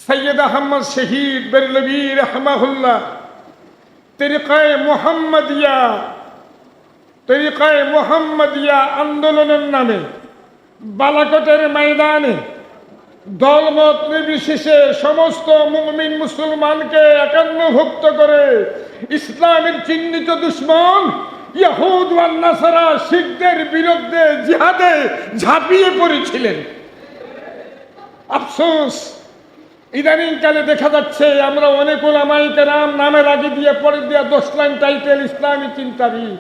সৈয়দ আহমদ শহীদ বেরলভী রহমাহুল্লাহ তরিকায়ে মুহাম্মাদিয়া আন্দোলনের নামে বালাকোটের ময়দানে দলমত নির্বিশেষে সমস্ত মুমিন মুসলমানকে একান্নভুক্ত করে ইসলামের চিহ্নিত দুশমন ইহুদ ওয়ান নাসারা শিখদের বিরুদ্ধে জিহাদে ঝাঁপিয়ে পড়েছিলেন। আফসোস, ইদানিংকালে দেখা যাচ্ছে আমরা অনেক উলামায়ে কেরাম নামের আগে দিয়ে পরে দিয়ে 10 লাইন টাইটেল ইসলামী চিন্তাবিদ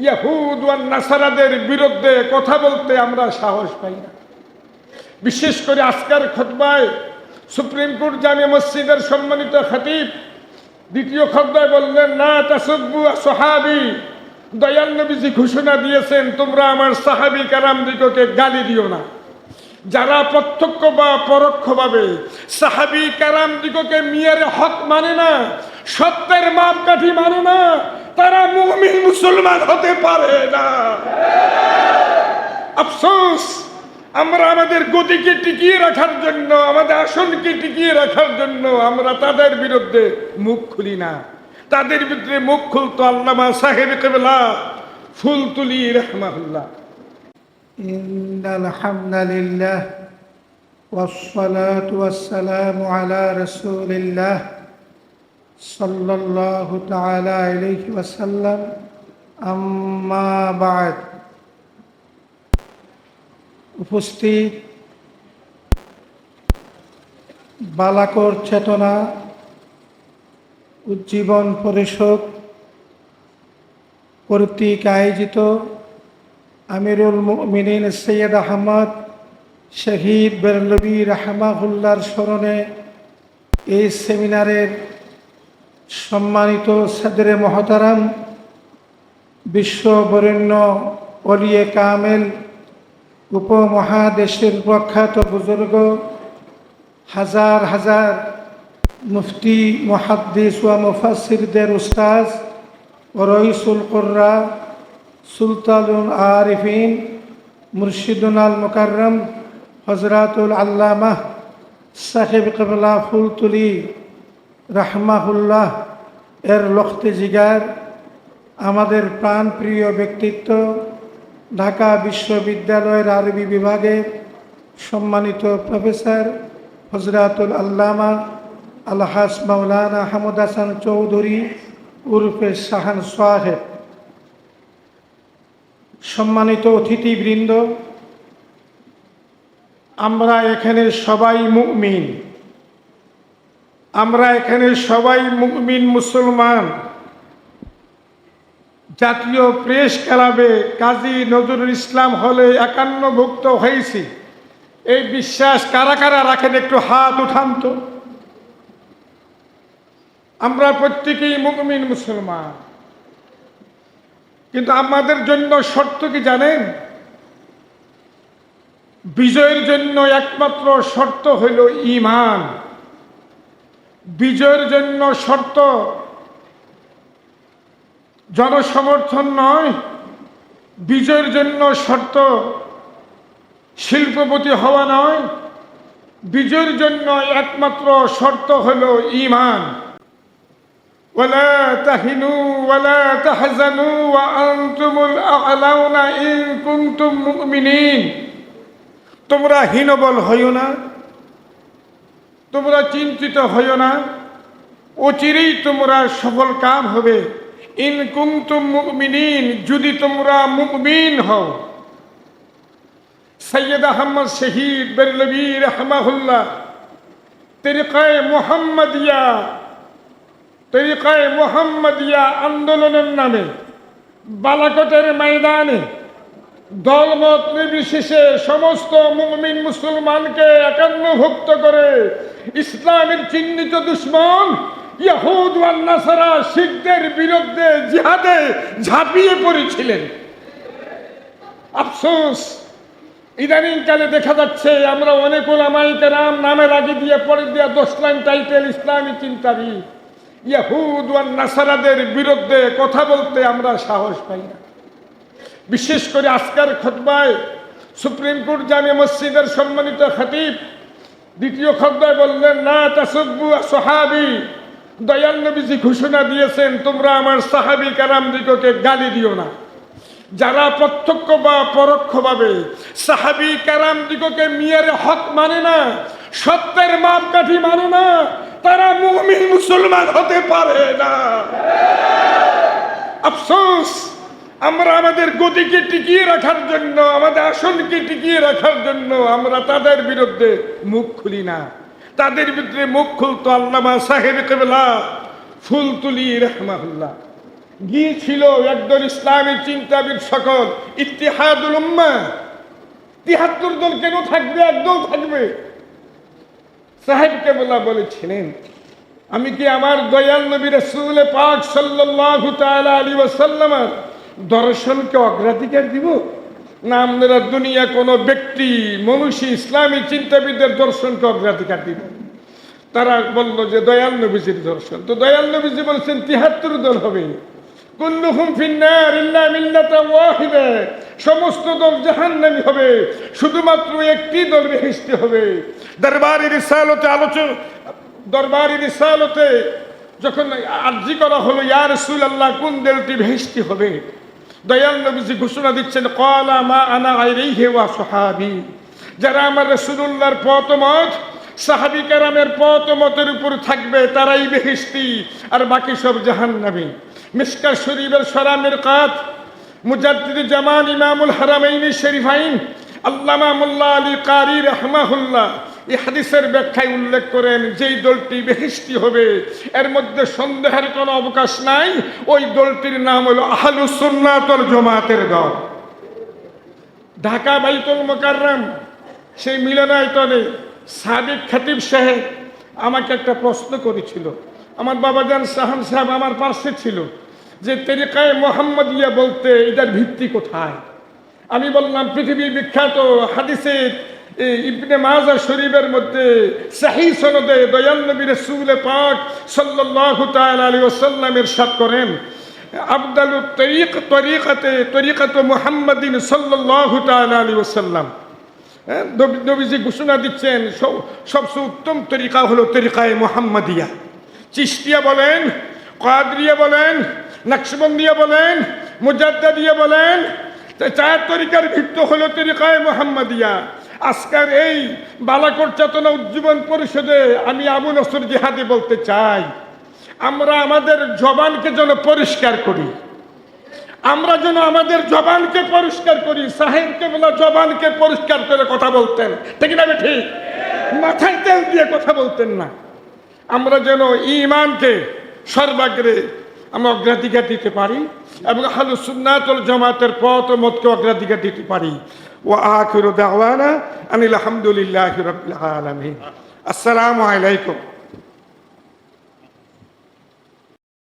ইহুদ ওয়ান নাসারাদের বিরুদ্ধে কথা বলতে আমরা সাহস পাই না। বিশেষ করে আজকের খুতবায় সুপ্রিম কোর্ট জামে মসজিদের সম্মানিত খতিব দ্বিতীয় খুতবায় বললেন, লা তাসুব্বু আসহাবি, দয়াল নবীজি ঘোষণা দিয়েছেন তোমরা আমার সাহাবী কেরামদিগকে গালি দিও না। যারা প্রত্যক্ষ বা পরোক্ষভাবে সাহাবী কেরামদিগকে মিয়ার হক মানে না, সত্যের মাপকাঠি মানে না, তারা মুমিন মুসলমান হতে পারে না। আফসোস, আমরা আমাদের গতিকে টিকিয়ে রাখার জন্য, আমাদের আসনকে টিকিয়ে রাখার জন্য আমরা তাদের বিরুদ্ধে মুখ খুলি না। তাদের বিরুদ্ধে মুখ খুলতো আল্লামা সাহেব কেবলা ফুলতুলি রাহমাহুল্লাহ। ইন্নাল হামদুলিল্লাহ ওয়াসসালাতু ওয়াসসালামু আলা রাসূলিল্লাহ সাল্লাল্লাহু তাআলা আলাইহি ওয়াসাল্লাম, আম্মা বা'দ। উপস্থিত বালাকোট চেতনা উজ্জীবন পরিষদ কর্তৃক আয়োজিত আমিরুল মুমিনিন সৈয়দ আহমদ শহীদ বেরলভী রাহমাহুল্লাহর স্মরণে এই সেমিনারের সম্মানিত সদরে মহতারাম, বিশ্ববরেণ্য ওলিয়ে কামেল, উপমহাদেশের প্রখ্যাত বুজুর্গ, হাজার হাজার মুফতি, মুহাদ্দিস ওয়া মুফাসসিরদের উস্তাদ ও রইসুল কুররা, সুলতানুল আরিফিন, মুর্শিদুল আল মুকাররম হযরতুল আল্লামাহ সাহেব কেবলা ফুলতুলি রাহমাহুল্লাহ এর লখতে জিগার, আমাদের প্রাণপ্রিয় ব্যক্তিত্ব, ঢাকা বিশ্ববিদ্যালয়ের আরবি বিভাগের সম্মানিত প্রফেসর হযরতুল আল্লামা আলহাজ মাওলানা হামদ হাসান চৌধুরী উরফে শাহান সাহেব, সম্মানিত অতিথিবৃন্দ, আমরা এখানে সবাই মুমিন, আমরা এখানে সবাই মুমিন মুসলমান। জাতীয় প্রেস ক্লাবে কাজী নজরুল ইসলাম হলে 51ভুক্ত হয়েছি, এই বিশ্বাস কারা কারা রাখেন একটু হাত উঠান তো। আমরা প্রত্যেকেই মুমিন মুসলমান, কিন্তু আমাদের জন্য শর্ত কি জানেন? বিজয়ের জন্য একমাত্র শর্ত হইল ঈমান। বিজয়ের জন্য শর্ত জনসমর্থন নয়, বিজয়ের জন্য শর্ত শিল্পপতি হওয়া নয়, বিজয়ের জন্য একমাত্র শর্ত হলো ঈমান। ওয়ালা তাহিনু ওয়ালা তাহজানু ওয়া আনতুমুল আ'লাউনা ইন কুনতুম মুমিনিন। তোমরা হীনবল হইও না, তোমরা চিন্তিত হইও না, অচিরেই তোমরা সফল কাম হবে। ইন কুনতুম মুমিনিন, যদি তোমরা মুমিন হও। সৈয়দ আহমদ শহীদ বেরলভী রহমাহুল্লাহ তরিকায়ে মুহাম্মাদিয়া আন্দোলনের নামে বালাকোটের ময়দানে দলমত নির্বিশেষে সমস্ত মুমিন মুসলমানকে একান্নভুক্ত করে ইসলামের চিহ্নিত দুশমন ইহুদ ওয়ান নাসারা শিখদের বিরুদ্ধে জিহাদে ঝাঁপিয়ে পড়েছিলেন। আফসোস, ইদানিংকালে দেখা যাচ্ছে আমরা অনেক উলামায়ে কেরাম নামের আগে দিয়ে পরে দিয়ে 10 লাইন টাইটেল ইসলামী চিন্তাবিদ ইহুদ ওয়ান নাসারাদের বিরুদ্ধে কথা বলতে আমরা সাহস পাই না। বিশেষ করে আজকের খুতবায় সুপ্রিম কোর্ট জামে মসজিদের সম্মানিত খতিব দ্বিতীয় খতবায় বললেন লা তাসুব্বু আসহাবি, দয়াল নবীজি ঘোষণা দিয়েছেন তোমরা আমার সাহাবী কারামদিগকে গালি দিও না। যারা প্রত্যক্ষ বা পরোক্ষভাবে সাহাবী কারামদিগকে মিয়ার হক মানে না, সত্যের মাপকাঠি মানে না, তারা মুমিন মুসলমান হতে পারে না। আফসোস, আমরা আমাদের গতিকে টিকিয়ে রাখার জন্য, আমাদের আসনকে টিকিয়ে রাখার জন্য আমরা তাদের বিরুদ্ধে মুখ খুলি না। তাদের বিরুদ্ধে মুখ খুলতো আল্লামা সাহেব কেবলা ফুলতুলি রাহমাহুল্লাহ। গিয়েছিল একদল ইসলামী চিন্তাবিদ সকল, ইত্তিহাদুল উম্মাহ। ৭৩ দল কেন থাকবে? একদল থাকবে। সাহেব কেবলা বলেছিলেন আমি কি আমার দয়াল নবী রাসূল পাক সাল্লাল্লাহু তাআলা আলাইহি ওয়াসাল্লামের দর্শনকে অগ্রাধিকার দিব, না আপনারা দুনিয়া কোনো ব্যক্তি মনীষী ইসলামী চিন্তাবিদের দর্শনকে অগ্রাধিকার দিব? তারা বলল যে দয়াল নবীজির দর্শন। তো দয়াল নবীজি বলছেন ৭৩ দল হবে, কুল্লুহুম ফিন্নার ইল্লা মিল্লাতান ওয়াহিদা, সমস্ত দল জাহান্নামী হবে, শুধুমাত্র একটি দল বেহেশতি হবে। দরবারি রিসালতে যখন আরজি করা হলো ইয়া রাসূলুল্লাহ কোন দলটি বেহেশতি হবে, দয়াল নবীজি ঘোষণা দিচ্ছেন ক্বালা মা আনা আলাইহি ওয়া সাহাবী, যারা আমার রাসূলুল্লাহর পথ মত সাহাবী কেরামের পথ মতের উপর থাকবে তারাই বেহেশতি, আর বাকি সব জাহান্নামী। মিশকাত শরীফের সরা মিরকাত মুজাদ্দিদ জামান ইমামুল হারামাইন শরীফাইন আল্লামা মোল্লা আলী কারি রাহমাহুল্লাহ এই হাদিসের ব্যাখ্যায় উল্লেখ করেন যেই দলটি বেহেশতি হবে এর মধ্যে সন্দেহের কোনো অবকাশ নাই, ওই দলটির নাম হলো আহলুস সুন্নাত ওয়াল জামাতের দল। ঢাকা বাইতুল মোকাররম সেই মিলনায়তনে সাবেক খতিব সাহেব আমাকে একটা প্রশ্ন করেছিল। আমার বাবাজান শাহান সাহেব আমার পাশে ছিল, যে তরিকায়ে মুহাম্মদিয়া বলতে এটার ভিত্তি কোথায়? আমি বললাম পৃথিবীর বিখ্যাত হাদিসে ইবনে মাজাহ শরীফের মধ্যে সহিহ সনদে দয়াল নবী রাসূল পাক সাল্লাল্লাহু তাআলা আলাইহি ওয়াসাল্লাম ইরশাদ করেন আফদালুত তরিকাতু মুহাম্মাদিন সাল্লাল্লাহু তাআলা আলাইহি ওয়াসাল্লাম। নবীজি ঘোষণা দিচ্ছেন সবচেয়ে উত্তম তরিকা হলো তরিকায়ে মুহাম্মাদিয়া। চিশতিয়া বলেন, কাদরিয়া বলেন, নকশবন্দিয়া বলেন, মুজাদ্দিদিয়া বলেন, চার তরিকার ভিত্তি হলো তরিকায়ে মুহাম্মাদিয়া। আজকের এই বালাকোট চেতনা উজ্জীবন পরিষদে আমি আবু নসর জিহাদি বলতে চাই, আমরা আমাদের জবানকে যেন পরিষ্কার করি, আমরা যেন আমাদের জবানকে পরিষ্কার করি। সাহেব কেবলা জবানকে পরিষ্কার করে কথা বলতেন, ঠিক না? ঠিক, মাথায় তেল দিয়ে কথা বলতেন না। আমরা যেন ঈমানকে সর্বাগ্রে আমরা অগ্রাধিকার দিতে পারি এবং আহলুস সুন্নাত ওয়াল জামাতের পথ ও মতকে অগ্রাধিকার দিতে পারি। ওয়া আখিরু দাওয়ানা আনিল হামদুলিল্লাহি রাব্বিল আলামিন। আসসালামু আলাইকুম।